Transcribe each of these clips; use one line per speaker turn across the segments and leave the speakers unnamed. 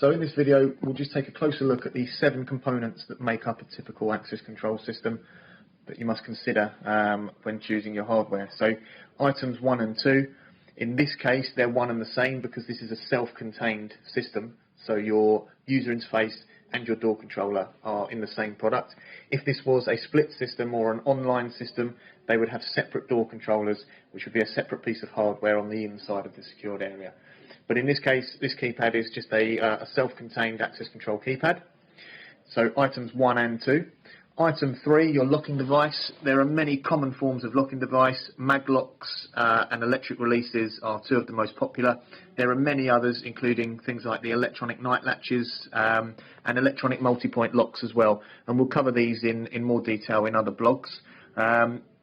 So in this video, we'll just take a closer look at the 7 components that make up a typical access control system that you must consider when choosing your hardware. So items 1 and 2, in this case, they're one and the same because this is a self-contained system. So your user interface and your door controller are in the same product. If this was a split system or an online system, they would have separate door controllers, which would be a separate piece of hardware on the inside of the secured area. But in this case, this keypad is just a self-contained access control keypad. So items 1 and 2. Item 3, your locking device. There are many common forms of locking device. Mag locks and electric releases are 2 of the most popular. There are many others, including things like the electronic night latches and electronic multi-point locks as well. And we'll cover these in more detail in other blogs.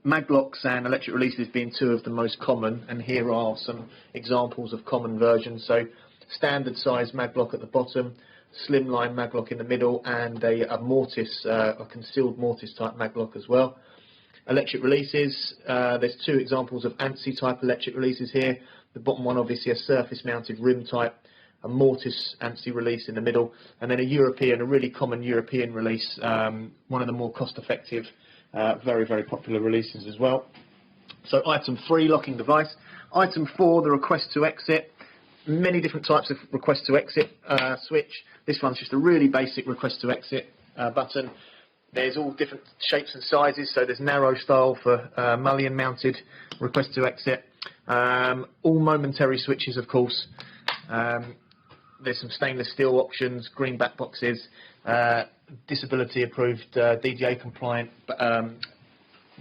Mag locks and electric releases being 2 of the most common, and here are some examples of common versions. So standard size mag lock at the bottom, slimline mag lock in the middle, and a mortise, a concealed mortise type mag lock as well. Electric releases, there's 2 examples of ANSI type electric releases here. The bottom one obviously a surface mounted rim type, a mortise ANSI release in the middle, and then a really common European release, one of the more cost effective, very, very popular releases as well. So item 3, locking device. Item 4, the request to exit. Many different types of request to exit switch. This one's just a really basic request to exit button. There's all different shapes and sizes, so there's narrow style for mullion mounted request to exit. All momentary switches, of course. There's some stainless steel options, green back boxes, disability approved, DDA compliant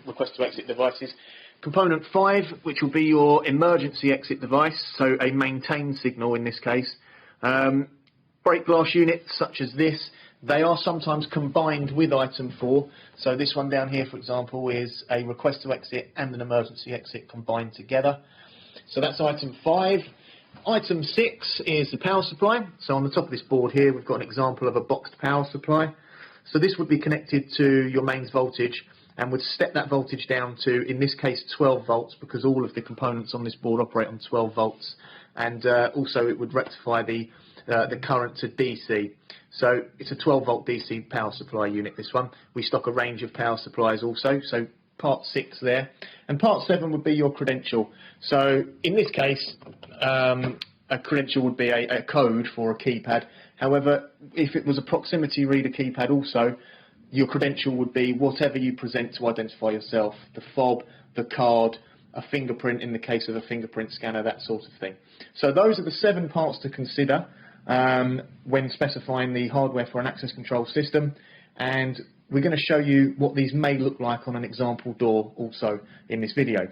request to exit devices. Component 5, which will be your emergency exit device, so a maintain signal in this case. Break glass units such as this, they are sometimes combined with item 4. So this one down here, for example, is a request to exit and an emergency exit combined together. So that's item 5. Item 6 is the power supply. So on the top of this board here, we've got an example of a boxed power supply. So this would be connected to your mains voltage and would step that voltage down to, in this case, 12 volts, because all of the components on this board operate on 12 volts. And also it would rectify the current to DC. So it's a 12 volt DC power supply unit, this one. We stock a range of power supplies also, so part 6 there. And part 7 would be your credential. So in this case, a credential would be a code for a keypad. However, if it was a proximity reader keypad also, your credential would be whatever you present to identify yourself, the fob, the card, a fingerprint in the case of a fingerprint scanner, that sort of thing. So those are the 7 parts to consider when specifying the hardware for an access control system, and we're going to show you what these may look like on an example door also in this video.